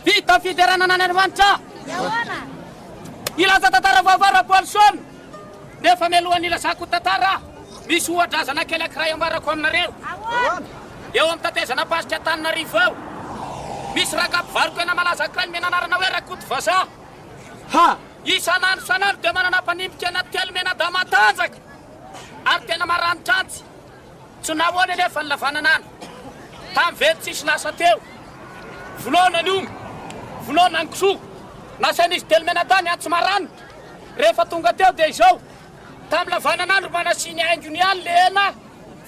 Vita fiderana n'Andriamanitra. Ilaza tantara vaovara Paulson. Nefa mialohan'ny ilazako tantara. Misy ohadrazana kely ankiray ambarako aminareo. Eo amin'ny tatezana pasika Antananarivo eo. Misy ragam-pivaroko ena malaza ankiray menanarana hoe Rakoto Vazaha. Ha! Isanandro sanandro dia manana mpanimika anaty telo mena da matanjaka. Ary tena maranitrantsy. Tsy nahoana nefa nilavanana any. Tamin'ny vety tsisy lasa teo. Vonoana ny vonoana ny kisoa. Nasain'izy telo mena tany antsy maranitra. Rehefa tonga teo dia izao. Tamin'ny lavanan'andro manasiany haingony any le ena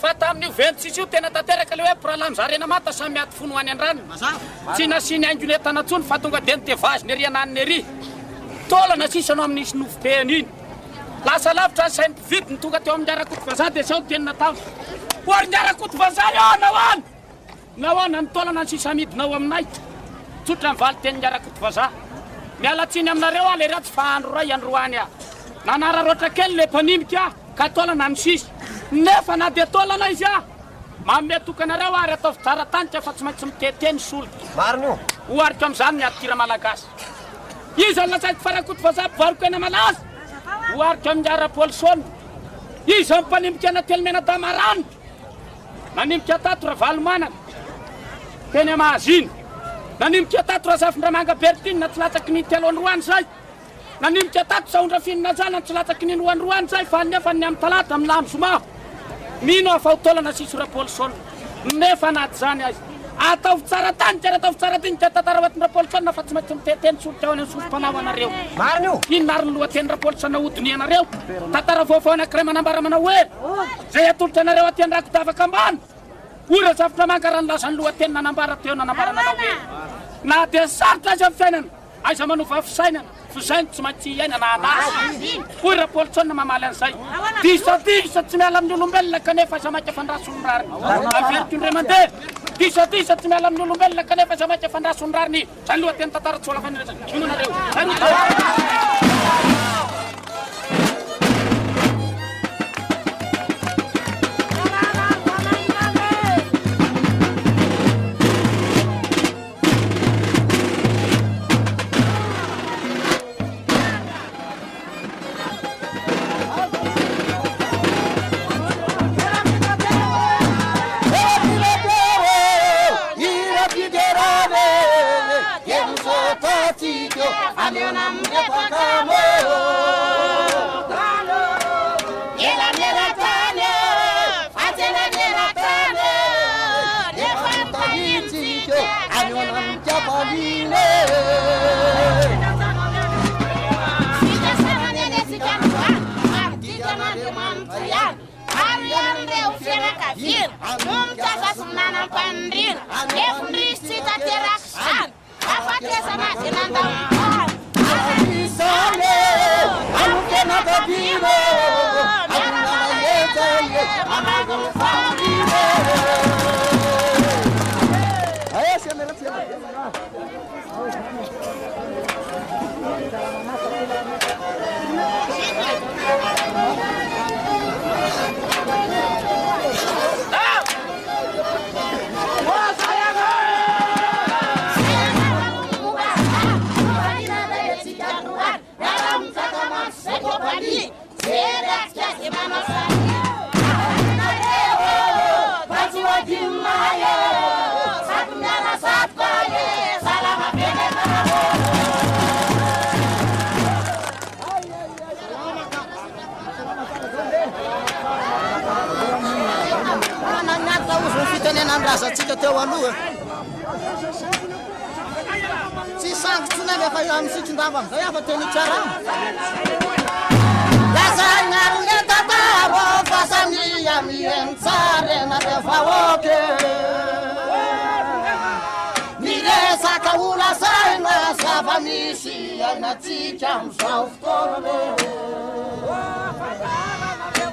fa tamin'io ventsisy io tena tanteraka le hoe prolamzarena mata samy aty fony hoany an-drano tsy nasiny aingony entana ntsony fa tonga dia nitevazy ny ery ananiny ery tolana sisy anao amin'nisy nofopehany iny lasa lavitra ny sainy mpividiny tonga teo amin'ny arakoto vazaha dia sao teny natao oary ny arakoto vazaha eo nahoana ny tolana ny sisa amidinao aminay tsotra ny valy teny ny arakoto vazaha mialatsiny aminareo a le ratsy fa andro ray androany a nanararoatra kely le mpanimika ka tolana ny sisy nefa na dia tolana izy a manome tokanareo ary ataovy tsara tanitra fa tsy maintsy miteteny solika mariny io oarika amin'izany ny atira malagasy izy any lasaiko farakoto vazaha mpivaroko ena malaza oarika amin'ny ara-polisona izy amin'ny mpanimika ana telomena damarano nanimika tato ra valomanana teny amahaziny nanimika tato ra zafindramanga bertina tsy latsaky ny telo androany zay nanimika tato saondrafinina jana tsy latsaky ny roandroany zay fa nefa ny amin'ny talata amin'ny lamosoma mino afaotolana sisy ra-polisona nefa anaty zany azy ataovy tsara tanitra ary ataovy tsara tiny tetantara oatin'ny ra-polisona fa tsy maintsy miteteny solika ao any sosompanao anareo mariny io inonary ny lohateny ra-polisona hodiny anareo tantara vaovao anankiray manambara manao hoe zay atolotra anareo aty andrako davaka ambany ora zafitra mankarany lazany lohateny nanambara teo nanambara nanao hoe na dia sarotra azy amin'ny fiainana aiza manova fisainana fisainy tsy maintsy iainana anazy hoy ra-polisona mamaly an'izay disadisa tsy miala amin'ny olombelona kanefa aza mainka fandrasony rariny averiko indray mandeha disadisa tsy miala amin'ny olombelona kanefa aza mainka fandrasony rariny zany lohateny tantara tsy olafanireza ino nareo fitenenandrazatsika teo aloha tsy sangotsy na lefa amin'ny sitrindamba amizay afa teny tsaramo lazagnarone tataro fasania mientsarena le vahoke miresaka ola saina zava-misy ainatsika amizao fotoana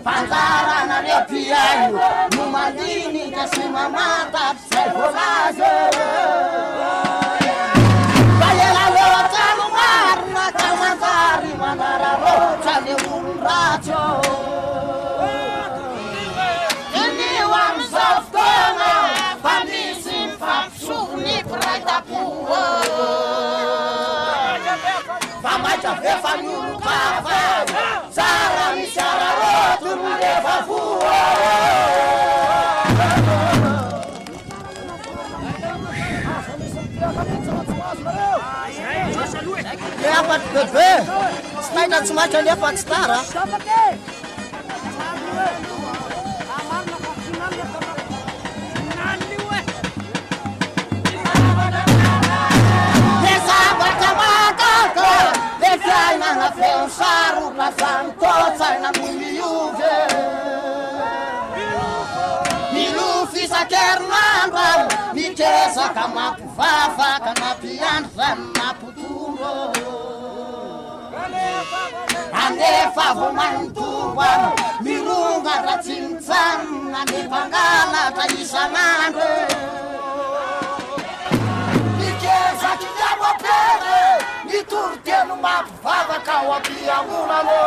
fandarana repiaio no malinika sy mamataty zay volaze faela loatsano marina ka manjary manararotra le olon-ratso enio amizao fotoana fa misy mifampisony piraitapoa fa maitra vefa ny olo-kafa tsara misy araroto no lefa foa le afaty bebe tsy taitra tsy maitra lefa tsy tara fiainana feo saroka zany totsaina miliove Fernando mitezaka mapuvava kana piandra maputuro anefa vomantumbano mirunga ratsintsana nipangala taisanandwe miteza kinyamopere miturtenu mapuvava kawapiamunano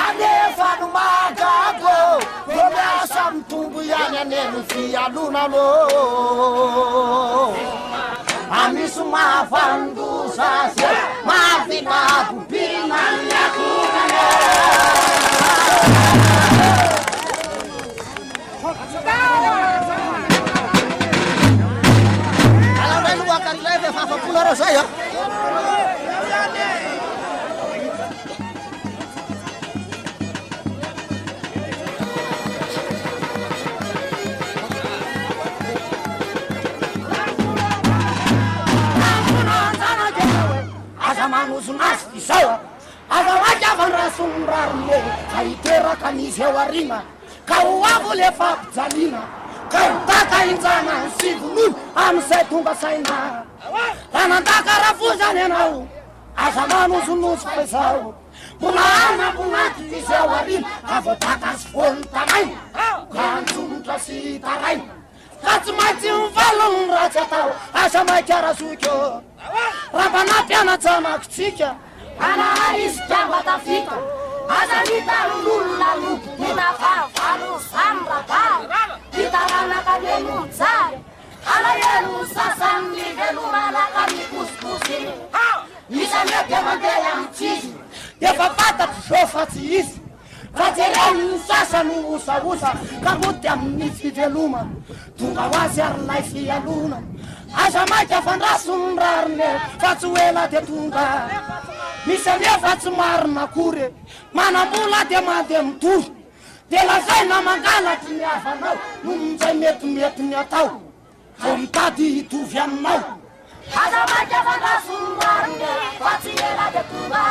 anefa numagago Romasa mtumbu yanya nenufia lunalo Amisu mafandu sase Mafika kupina nyakunane Kalau dah luar kali lagi Fafa pulau saya Manusu nasti sawa Aga waja van rasumbrarme Kaitera kanise warima Kau wavule fapzalina Kantaka inzana sigulun Amse tunga saina Kanantaka rafuza nenau Aga manusu nuspe sawa Punaana punati tise warima Kavotaka spontanai Kantunta sitarai Katsumati mvalun rachatau Asha maikara sukyo Rabana piana tsama kutsika Ana ariskia watafika Azanita lula lupu Nina fafalu sambra pao Kitarana kadenu tsari Ala yelu sasandi Velu malaka mikuskusi Nisa nete mandeya mchizi Yefa pata kushofa tiisi Katereni sasa nuusa Kabutia mnifi veluma Tunga wazi arlaifi ya luna Aja maika van rasumrarne Fatsuela de tunga Misele fatsumarna kure Mana mula de madem tur De la zaina mangala tinia vanau Numzai metu niatau Fomtadi tu viannau Aja maika van rasumrarne Fatsuela de tunga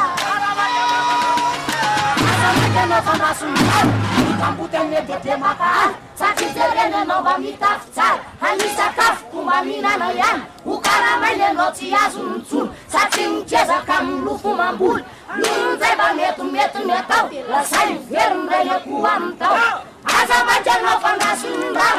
Aja van rasumrarne Kamputene de temaka Sakizerene nova mitaftsar Hanisa kaf kumamina na yan Ukara maile noti azunzun Satimcheza kamlufu mambul Nunzeba metu metau Lasai fermrele kuamtau Aza maja nova nasundam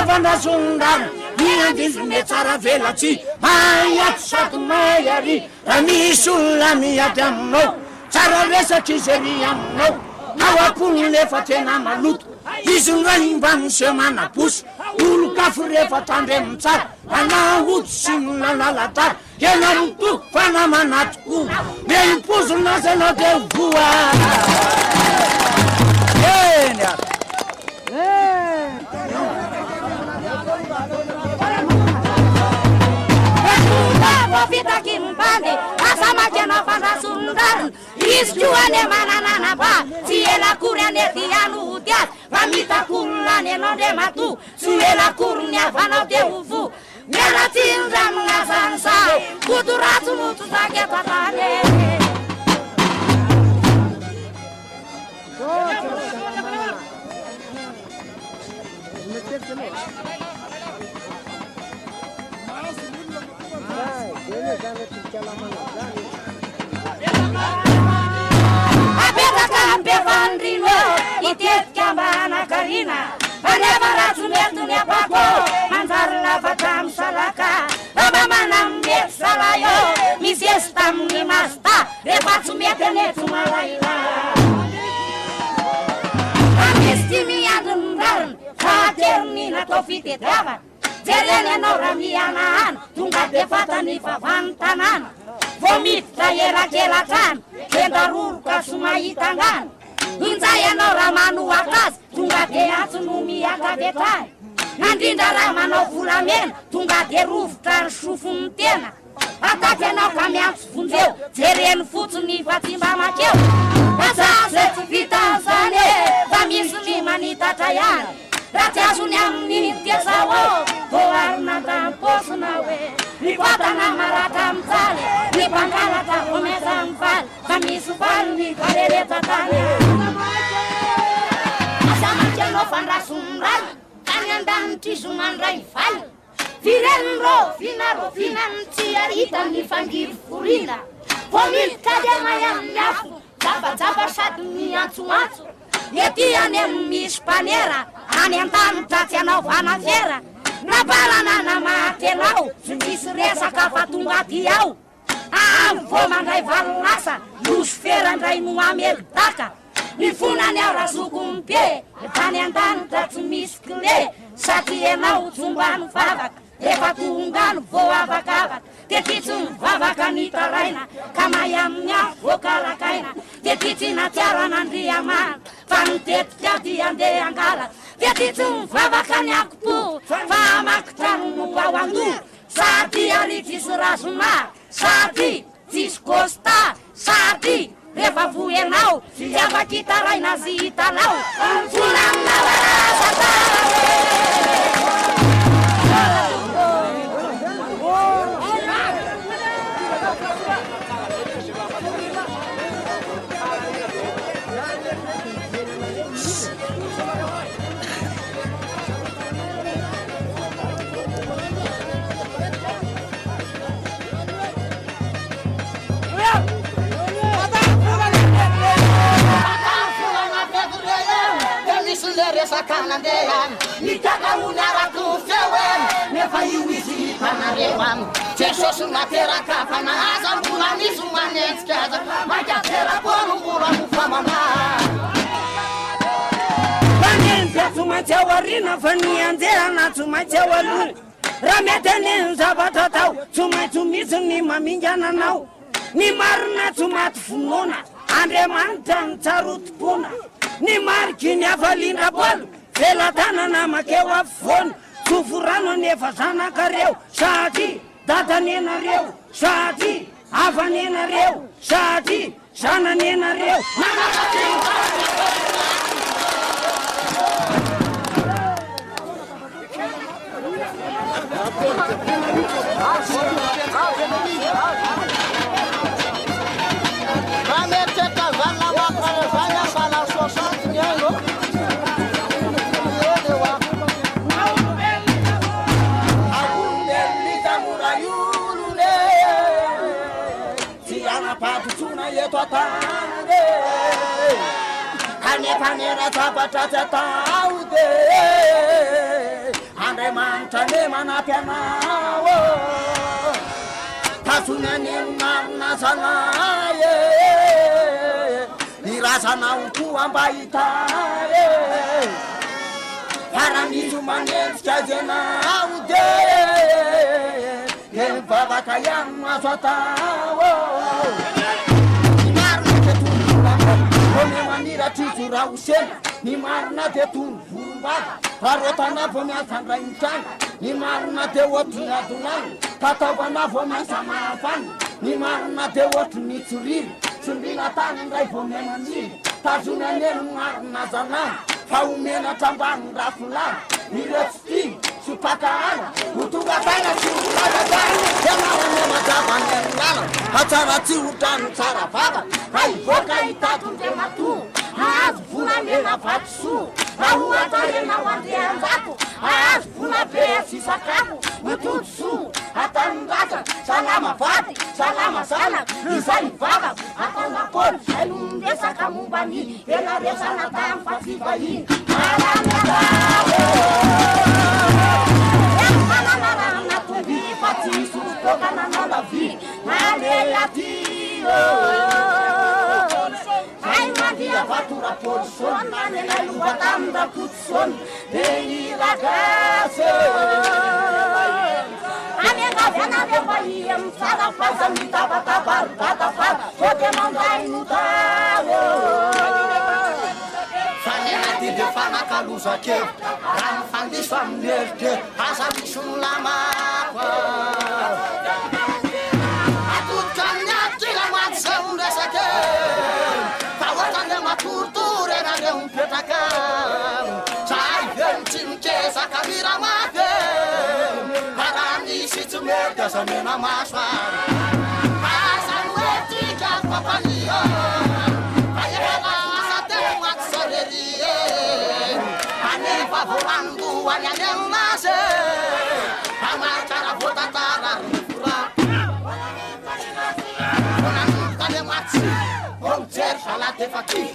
Vanda sundan Niandis metsara velati Mayat satu mayari Ramisula miadamno Tsara resa kizeriamno Awapun lefa tena malut Isungain van semana pus Ulu kafrefa tandem tsar Anahut simula lalatar Yenamtu fanamanatku Neimpus nasena devua Vita kimbande asama jena fanda sundan isjuane manana ba siela kurane tianu utiat mamita kulane no de matu siela kurnya fana de uvu nela tinzam ngasansa kuturatu mutu tage patane Apeta kampe vandrino Itet kambana karina Panevara tumetu nepako Manzarla fatam salaka Baba manam bet salayo Misiestam ni masta Repatu metene tumalaila Amistimi adundarn Fraternina tofite travan Zerene nora mianaan Tunga de fata ni favantanan Vomita era kelatan Kendarur kasumaitangan Unzaya nora manu akas Tunga de atunumi agavetan Nandinda ramano fulamen Tunga de ruftan shufuntena Atate nau cameați funzeu Zeren fuțuni fatimba macheu Asa se vita zane Vamisuli manita taian raha tsy azony amin'ny tiazao ao voarina tamposina hoe nivatana maratra mijaly ny mpangalatra omeza mivaly fa misy valy ny vareretantany asamantianao fandrasomray tany andanitry zomandray valy firenindrô finany tsy ahita ny fangiry forina vo milika de may amin'ny afo jabajaba sady miantsoantso ety any amin'ny misy mpanera any an-danitra tsy anaovana fiera nabalana namaty anao tsy misy resaka fa tonga ty ao vo mandray valonasa nosy ferandray no amelidaka ny fonany ao razoko mpe tany an-danitra tsy misy clé sady ianao tsombano vavaka efa tongano vo avakavaka tety tsy mivavaka ny taraina ka may amin'ny afo vokarakaina tety tsy natiaran'andriamana fa nitetika ty andeha angala tety tsy mivavaka ny akopo fa amakitrano no ao ando sady aritrysy razona sady tsisy costa sady rehefa voenao tsy avaky taraina zy hitanao volanina resakanandehan nikakaony arako feoen nefa io izy hitanareo jesosy nateraka fa nahaza mbola misy manentsika aza makaterako no mbola mofamana fanentsy tsy maintsy ao arina fa ny anjehana tsy maintsy ao aloha raha mety aneny zavatra atao tsy maintsy misy ny mamingananao ny marina tsy maty vonoana Andriamanitra ny tsarotom-pona ny mariky ny afalindra bolo felatanana makeo afovoany tsoforano nefa zanakareo sady dadanenareo sady avanenareo sady zananenareo Kanera tapata tataude Andriamanitra ne manapianao tasunane manasanaye irasanao koa mba hitae faramiso manentsika zenao de mivavaka ihany maso atao manira trizo raha osena ny marina de tony vorombava farotana vo miasa andrainitrany ny marina de ohatry ny adonany tataovana vo miasa mahafany ny marina de ohatry ny tsiriry tsirina tany ndray vo miamaniry tazony aneny marina zanany fa omena trambany rafilany iretsy supaka ana utunga taina siulatadani jamarane majabane lala hatsara tsiutrano tsara vava haivoka itatu ndematu hazo vuna mena vatsu rahuatarena wandeanzatu hazo vuna pea sisakamu mututsu hatandata salama vati salama sana isani vava hatanaponi elundesa kamubani elaresa natamfativaini la vie, allez la tio. Ai Maria fatura porson, nella lua tanda puzson, dei ragazzi. Amiga vena de Bahia, sala passa mi tava tabar, tava, pode mandar no talo. Fanelati de fama calusa che, ram fandi famerte, passa mi sulla mappa. Tortura na un petacão, sai ventino samena masoary asanoetika papania aela asa tena maty sarerie anefa vorandoany any aminazy amarikara votatara rifora vonanikane maty omjery salatefaky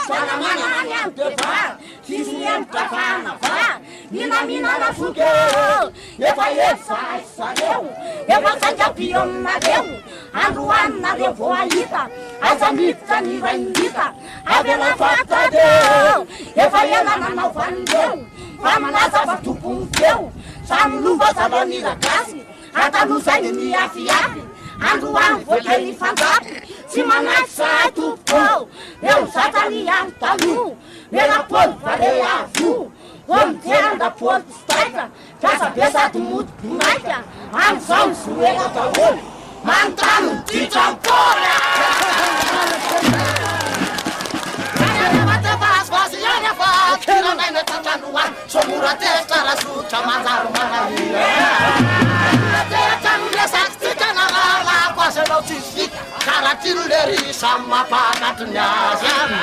Salamanamany anteva sisy amtafana va minaminana foke efa efasaneo efa sajapi aminareo androaninareo vo ahita aza miditra ny rainita avela fatadeo efa elananao vanireo fa manaza fa tompony feo samy lova zavaniragasy atalosainy miafiafy androany voakely fanjapy tsy manaky sahay tompoko eo zatany any talo melapôly vale avo omiteranda pôly tsy taika kasa besady mody bonaika am'izao ny zoela daholo manontany ditrampoly vazy ihany afa kiranaina tatrandroany somoratesitra rasotra manjaro manahia teatrano lesaky tika nalalako azy anao tsisy fika karatrino lery samy mampahanatriny azy any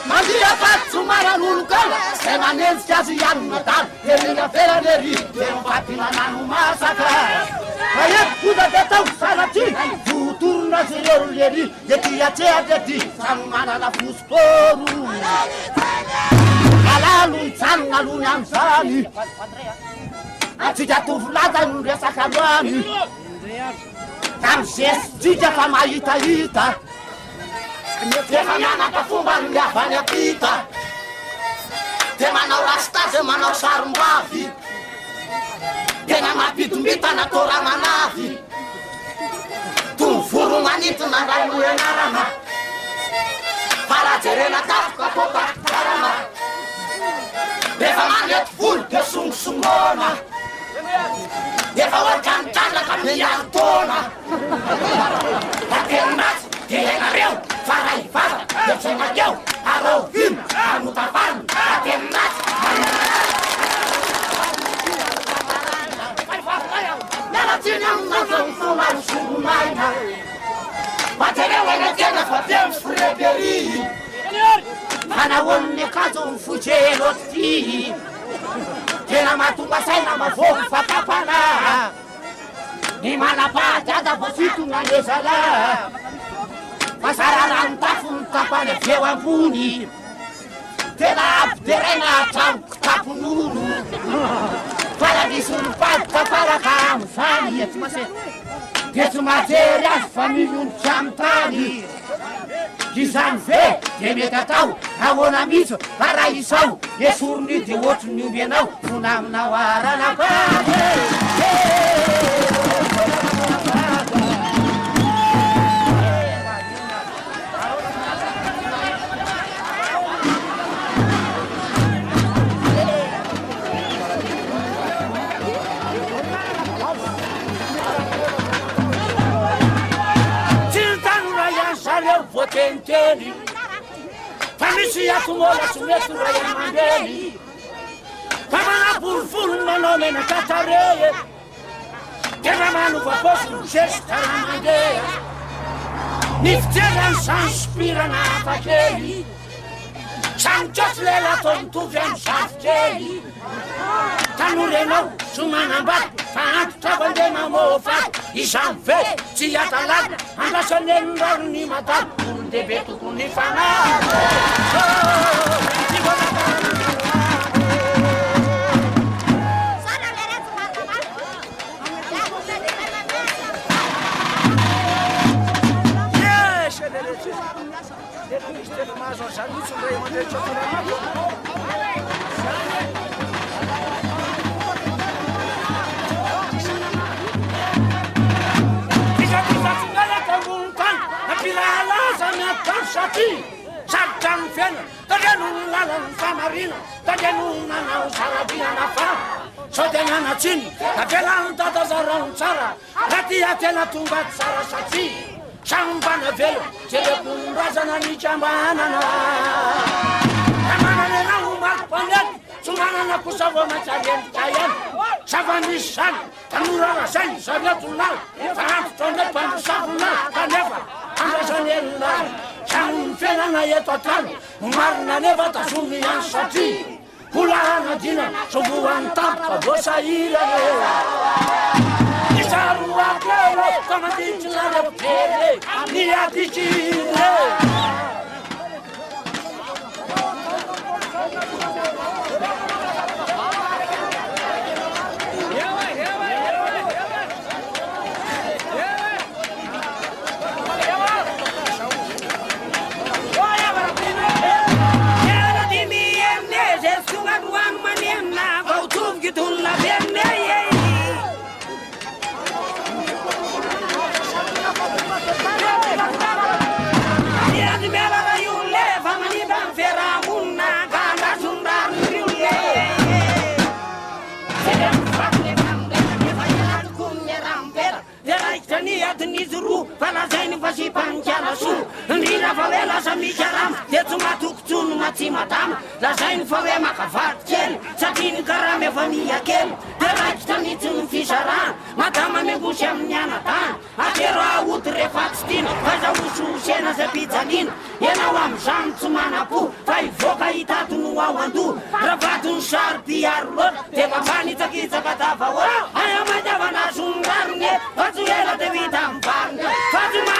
mandia faty somaran'olo kala zay manenjika azy ihany madalo erina felalery de mipapinanano masaka aety koda de tao saratry votorona azy ireo lery de tiatrehadrety samy manana fosporo alalo itsanona alony am'izany atsika tovolaza no resaka loany tamy zesitsika fa mahitahita defa mianaka fomba ny miavany apita de manao rasta de manao sarom-bavy tena mampitombitana toramanavy tovoro manitina raino enarana farajerena tafoka potakarana defa manety volo de songosongona defa oatranotrandaka miantona atenazy de enareo faraivava de tsenakeo arao vina anotavany atenazy mialatsiny aminazao somary solomaina matereo ena tena fa temy frebery manahoan'ny akajo ny fotselo ty tena mahatonga saina mavoky fatapana ny manapahadada vo fitona nezala fa sararano tafo ny tapany aveo ambony tena ampideraina atramoko tapon'olo fa la misy nypadoka faraka am'izany de tsy majery azy fa milondrotra amy tany izany ve de mety atao ahoana mihitsy fa raha izao esorony de ohatry ny ombianao fona aminao aranapady voatenteny fa misy atomola tsy mety ray amandeny fa manapolifolo manao menakatareye tena manovaposy misesy taramandeha ny fiterany sanspirana afakely samitsotry lela atao mitovy amy zavokely tanorenao somanambady fa antitra vande mamofaty izany ve tsy atalady andrasaneniraro ny madalo olondehibe tokony fanahy Sartan fiana, tagenun lalan samarina, tagenun nanau sarabina nafa. Sodena nachin, tagelan tatazaron sara, ratia tena tumbat sara sachi. Shambana velo, telekun razana ni chambana na. Kamana na umak pandet, sumana na kusavo machayen chayen. Savamisana, Tanura San, Sabatula, Tanatona Pansavuna, Taneva, Andasanella, San Fenana Yetotan, Marna Nevata Sumian Sati, Pulana Dina, Sobuan Tapa, Bosaira. Isarua Kero, Tomaticina, Pere, Niatici. Vasi panjara su, ndina favela samicharam, tetsumatuk tun matsimatam, la zain fave makafat kel, satin karame famia kel, teraj tanitun fisharan, matama me gusham nyanatan, atero aut refatstin, vaja usu sena se pizzanin, yena wam sham tsumanapu, fai voka itatun wawandu, rafatun sharpi arlot, te babani takitsa katavawa, ayamadavana sungarne, vatsuela te vitam parne, Fatima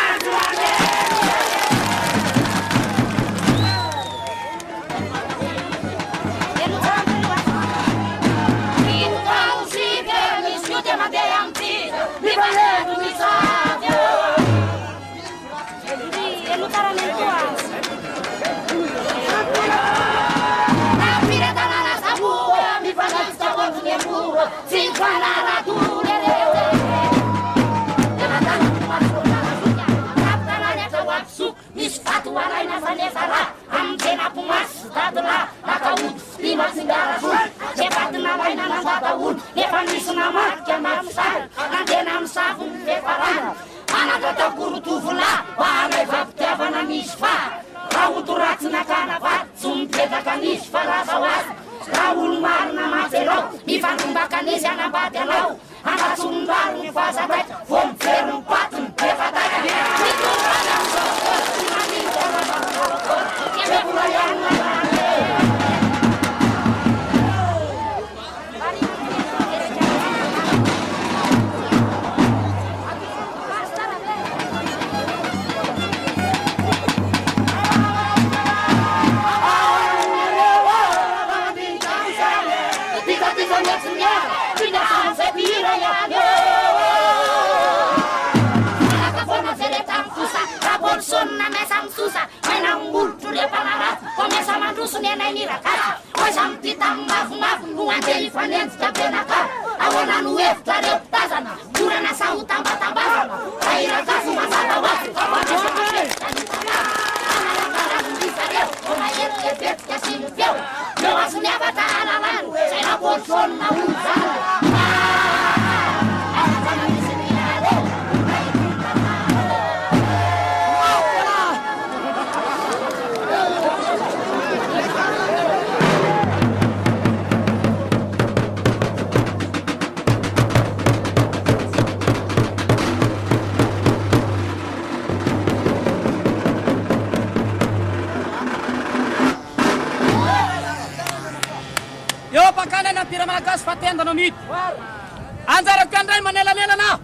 Anjara kandray manelanelana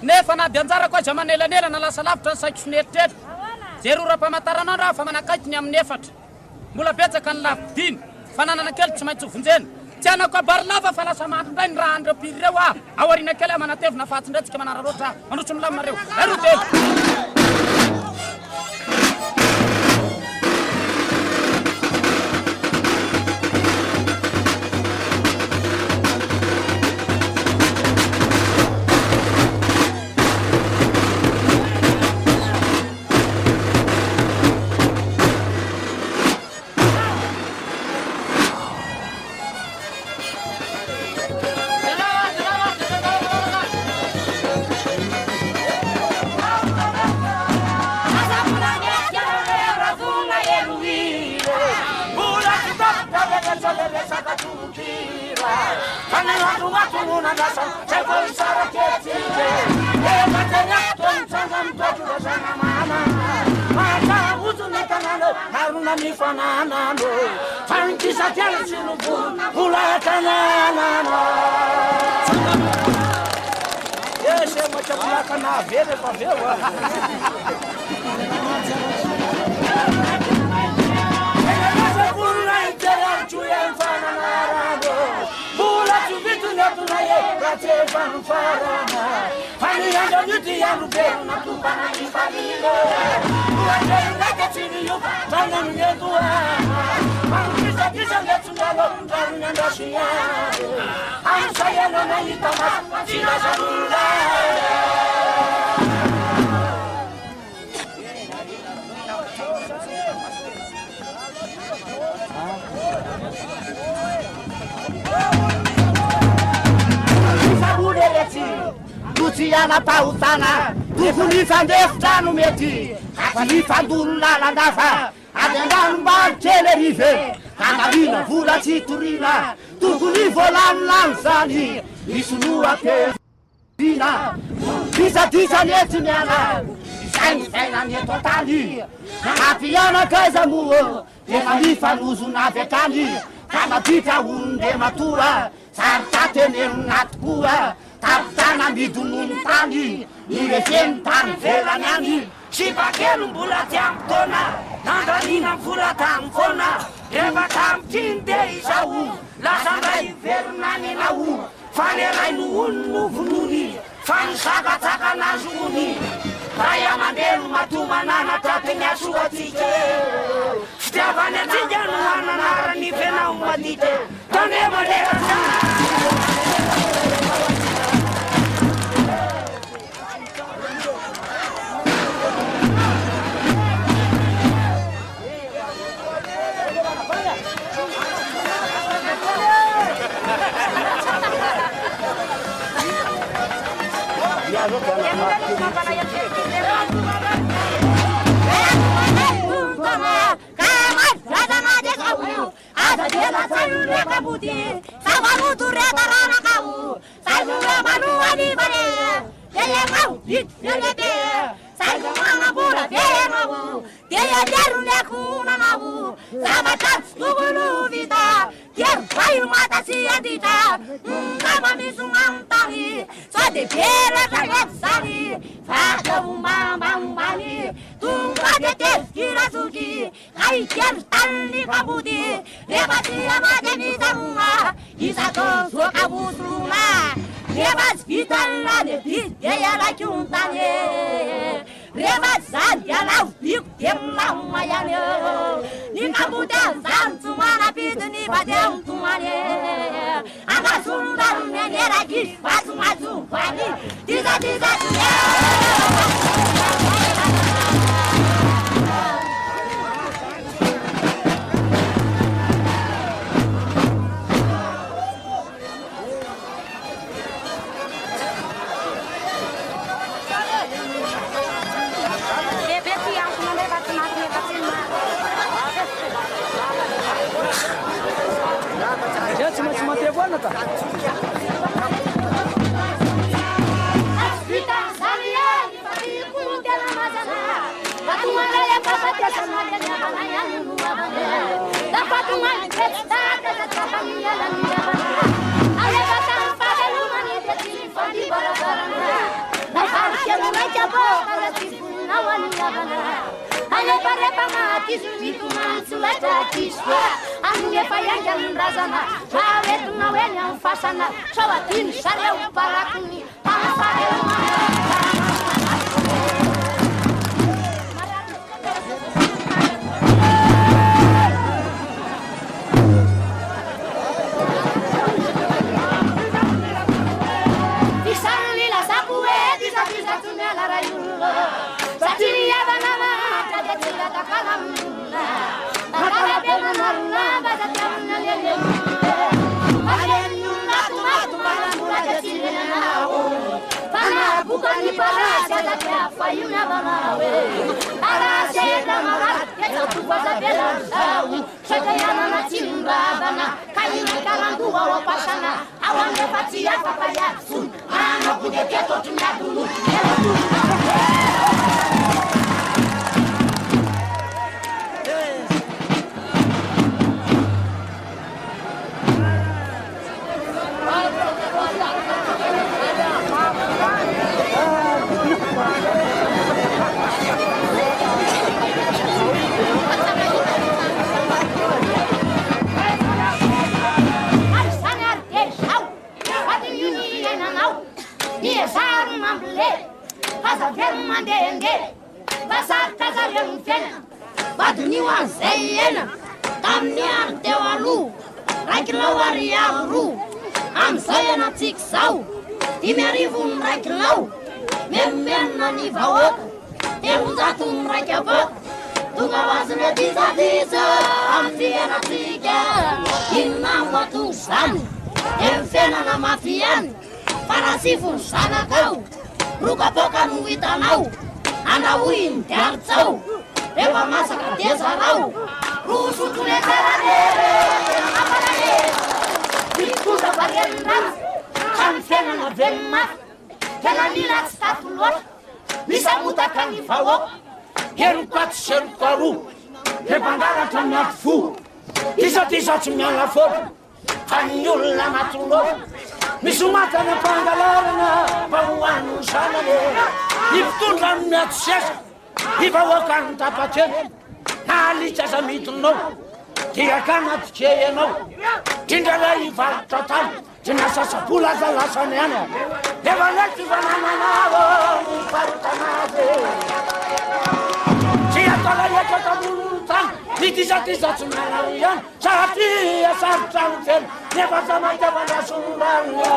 nefa na dia anjara koa aza manelanelana lasa lavitra ny saiko soneritreritra jeroram-pamantaranandro aho fa manakaikiny amin'ny efatra mbola betsaka ny lavidiny fananana kely tsy maintsy vonjena tsy anako abary lava fa lasa mandray ny raha andreo piry reo aho aoriana kely aho manatevina fahatsindratsika manararoatra mandrotso ny lamareo arotelo nasa sai foi sara che tinte e matanya ton sangam to sana mama mata uzune tanano haruna mi fanana no fanki sa tela sinu pula tanana deixa eu te colocar na veia pra ver agora Luciana pautana, tukuli fandefta no meti, afali fandula la dafa, adendan bar telerive, amarina fula citurina, tukuli volan lansani, isulua pezina, bisa neti nela, sai ne totali, apiana casa muo, e malifa nuzu na vetali, kama pita unde matua, sartate ne natkua. Taptana midunun tani, nirefien tan velanyani. Shibakelu mbula tiamtona, nangalina mvula tamfona. Eva tamtinde isau, lasanga invernani lau. Fanelai nuunu vununi, fansaka na zuni. Raya mandelu matumanana tatenya suatike. Stiavane tijanu ananara ni vena umadite. Tone madera sana. Só de pera pra sali, faca umbali, tunga de tira suki, ai quer tali kabudi, levatia mademita uma, isato so kabutuna, levas vitala de pia la chuntane, levas salia la pic temla uma yano, ni kabuda zantumana pidni badem tumane, amasunda menera que faz mais vale, diza Cuma teguana tá. Kaina kalandu tuwa wapashana awangepatia papaya sun ana kudeketo tunyadulu mandenge basaka zalem fena baduni wa zeyena kamniar tewalu rakla wariaru am sayena tiksau timerivun raklau memena ni vawok teuzatun rakabok tunga wazne diza am fiena tiga inna watu san emfena na mafian parasifun sana kau Ruka poka nuitanau, anda uin tercau, eva masaka tesarau, rusu tunetarane, amarane, dikuda pariendan, kanfena na venma, kelanila statulot, bisa mutakan ifawok, herukat serkaru, hebandara tanatfu, tisa cumyala fot, kanyul lama tulot. Misumata na pangalarna pawanu sanale Iftulan na tses Ifawakan tapachen Nalicha sa mitno Tiyakanat cheyeno Tindala ifatatan Tinasa sa pula sa lasanena Devalati vanananago Ifartanade Tiyatala yakatabulutan Nitisa tsunalayan Sati asartanten Nebazama jabana sumbarya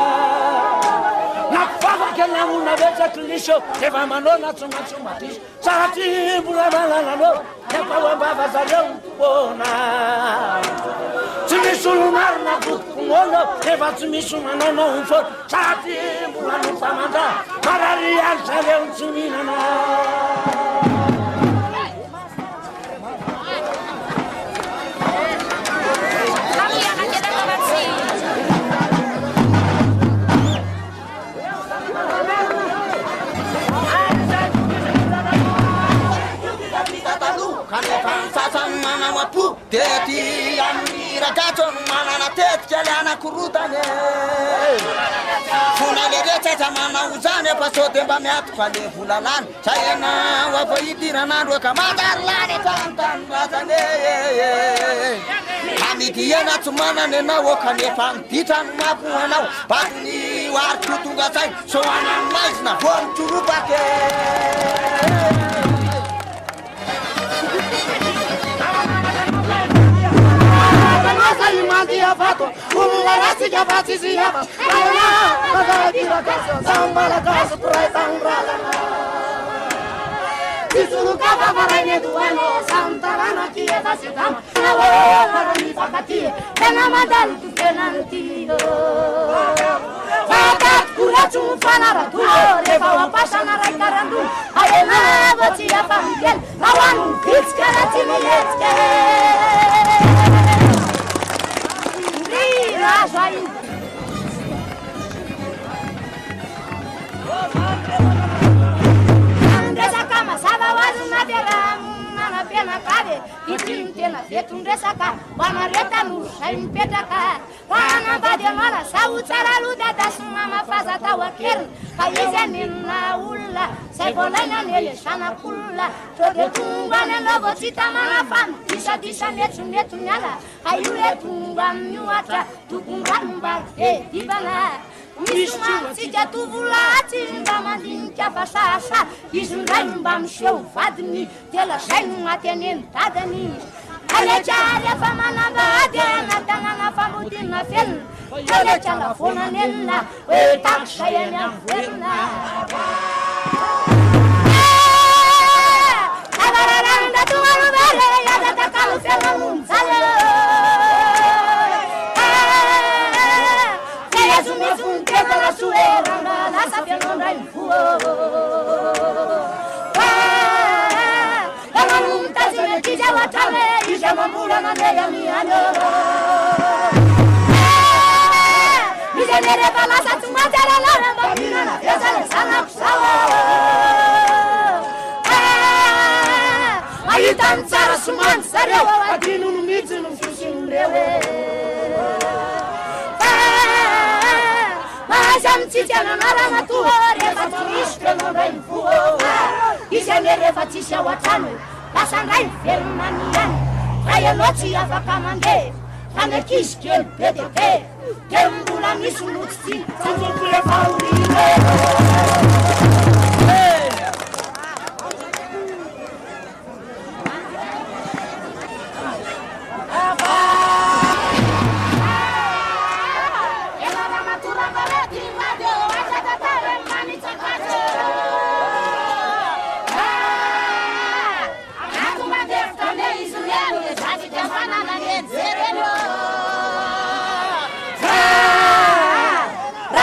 Napava que na una vez a tulisho Eva manona tsumatis Sati bulabalano Nepawa baba zareu bona Tsumisulunar na kukumono Eva tsumisumanono unfor Sati bulanu samanda Mararian zareu tsuminana Mana wapu teti amira katon mana na tet jalana kurutane funa lede mana uzane pasote ba meat kwale fulalan chayena wa faidira na ro kamadar lane tantan bazane amitiena tumana ne na wo kane pam pitan mapu na patni war kutunga sai so ana mais na fon turupake Dia fato, la rasi che fazzi si chiama, la vita casa, samba la casa, trai sangrala. Ti sono capa farane duano, santa lana chiesa si chiama, la vola mi fa catire, che na madal tu penantio. Fakat kuracu fanara tu, reva wa pasana rai karandu, ayena voci apa mungkin, lawan kitskara timiletske. Rajain Andresa kama saba wazu madera na pena kave itintena fetundresa ka wanareta nusha impetaka wana bademala sautsara luda dasuma mafaza tawakern kaizenina ulla sebolana nele shana kulla tode tungane lobo sitamana fan tisha netu nyala ayure tungam nyuata tukungamba dibana Misuma sija tuvulati ndamandin chapasasa Izundambam show fadni Tela shainu atenen tadani Alechare famana badena Tanana famudina fel Alechala fona nella Wetak shayena fena Agararanda tuwaru bere Yada takalu fela munzale la suera la sabia non dai fuoco la monta si ne ti già tale i siamo pure na della mia Isane rehefa lasa tsy mahatsialalana mba mihinana vesale sanako sao mahita ny tsara somany zareo adinono mihitsy no fiosinondreo mahazy amitsitsy ananaramato rehefa tsy misy tenondray mivoa isane rehefa tsisy ao an-trano lasandray mivelonany ihany fa ianao tsy afaka mandeha fanankizy kely be de be de mbola misy notsy ty tsanjoko rehefa orine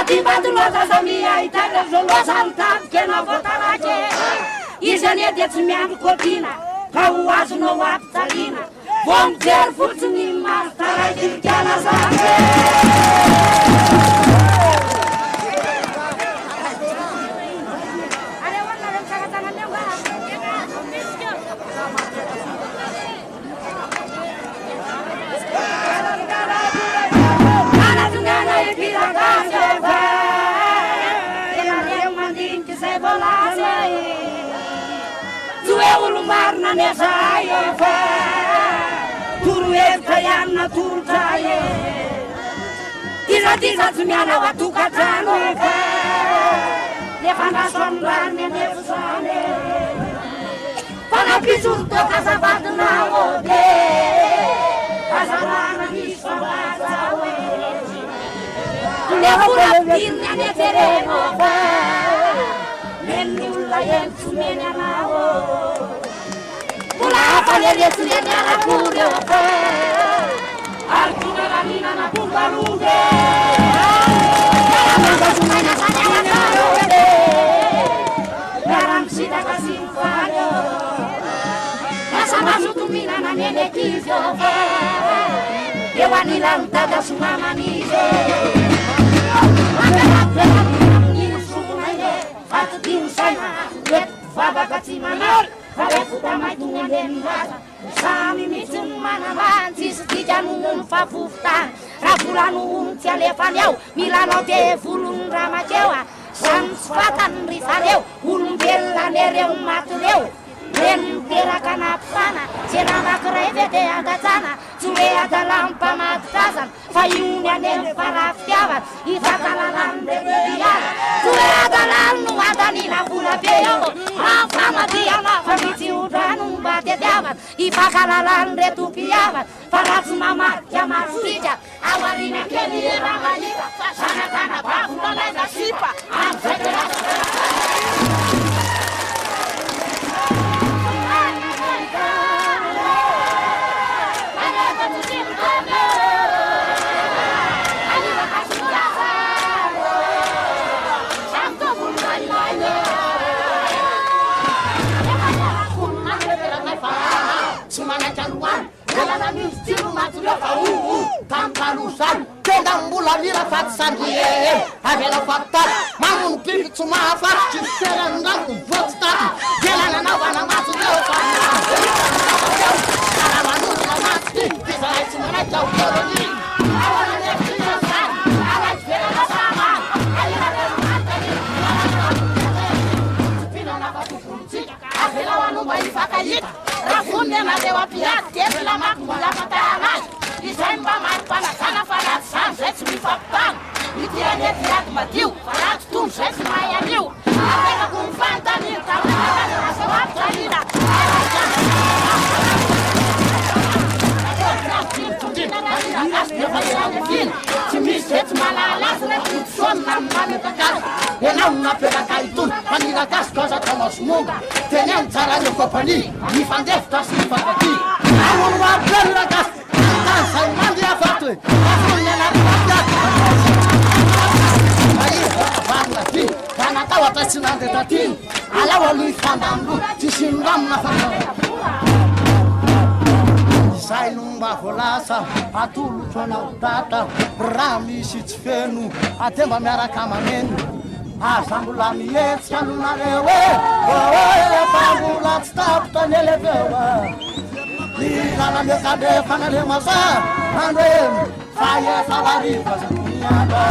Timbatuloazazamiaitaka zolosantapkena votarake izany dia tsy miandro kopina ka ho azonao ampitsalina vo mijery fotsiny marotaraikilikana zake Marna nesaye fa turu eftayanna turtaye tiza tumiana watuka tano fa nefana sonrane nefsane pana pisurto kasabatu na ode kasarana niswabazawe nefura pinna nefereno fa nennulla yensumena nao Palerietuniana pure ope Arjuna la nina na pumbaruge Yaramanga sumana sanyana karode Yaram sida kasimfanyo Nasama sutumina na nene kizyo Yewani la mtaga sumama nizo Wapela nina sumaye Fatu diusana Yet vaba katimana Farefuta maitungendembaza Sami mitumana mantis Tijanun fafuftan Rafulanun tialefanyau Milanau te fulun ramajewa Samsfatan risaleu Umbella nereu matureu Ren terakana pana Senama krevete agatana Sule adalampa matkazan Fayunya nel paraftiavat Ifakalalan rebiara Sule adalalnu adanina fula peyo Afama diana famiti udanum batedavat Ifakalalan retupiavat Parats mamat yamat sija Awarina keni ramalika Sanakana bafulala nasipa Amsekera Tampalusan, tendang bulan di rafatsan ye, avela fatal, mangun kiri cuma hafat, cisteran dan votstan, jalan nawana matu leopan, cara manu mati, bisa cuma jauh terus. Awan yang kelihatan, awan bela sama, ayo ada mati. Pino napa tukunci, avela wanu bayi fakayit, rafunnya nadewa piat, kebela makmula matanas. Isemba mais para sana farat san sets mi fapan. Itiane tiat matiu, farat tum sets maya miu. Avela com fantasia, trabalhando na sua salida. Se me sets malalas, né? Som na mano da casa. E não na pela caitun, panira das coisas com os munga. Tenham saralho compani, mi fandefta se fagati. Não uma pela casa. Sai mandi a fatto, a foglia la fatta. Aí, vamos aqui, tá na tawa pressionante da tim. Ala wa lui fandambu, ci simbam na fatto. zay no mba voalasa atolotro anao data raha misy tsy feno ate mba miaraka maneno aza mbola mihetsika lonareo efa mbola tsy tapitra ny eleveo ny lala miekadrefanale maza androe fa efa variva zamiada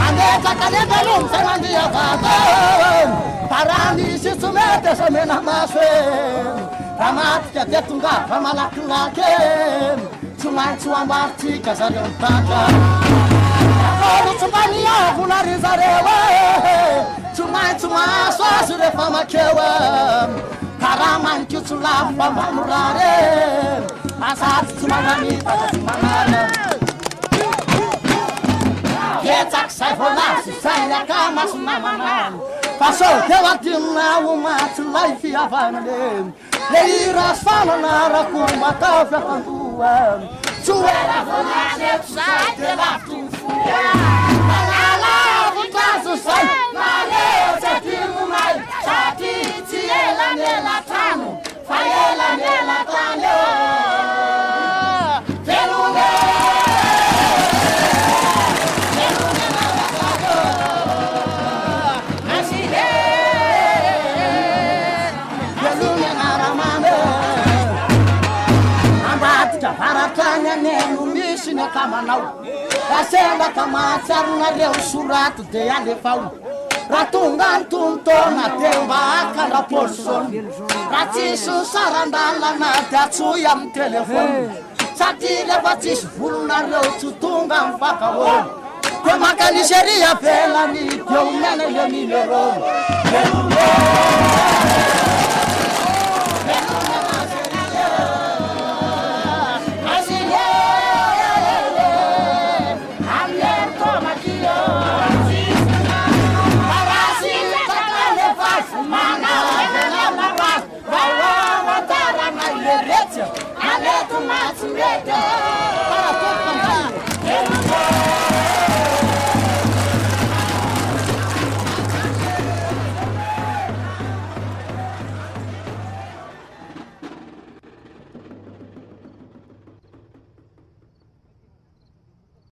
ametrakalevelo zay mandia vata para misy tsy mety sa mena maso raha matika de tongava malakilaky tsy maintsy hoambaritsika zareo mitaka olo tsy mba niavona ry zareo tsy maintsy maso azy rehefa makeo karaha manikio tsy lafa mamorary azaty tsy mananitaka tsy manana ketsaky zay volasy zay akamaso namanany fa so teo adinona ho matsy lay fihavanale le irasanana rakomba tao fiafandoa tsy oera volasy zay de lavitofo manalavotrazo zay maleo tsy adinonay sady tsy elanela trano fa elanela trano velone Neno misy ny akamanao asendaka mahatsiaronareo sorato de alefao raha tonga ny tontona de mba akara polsony raha tsisy ny sarandalana de atsoy amin'ny telefony satria lefa tsisy volonareo tsy tonga mifakaholy de maka niseria velany de omena le numéro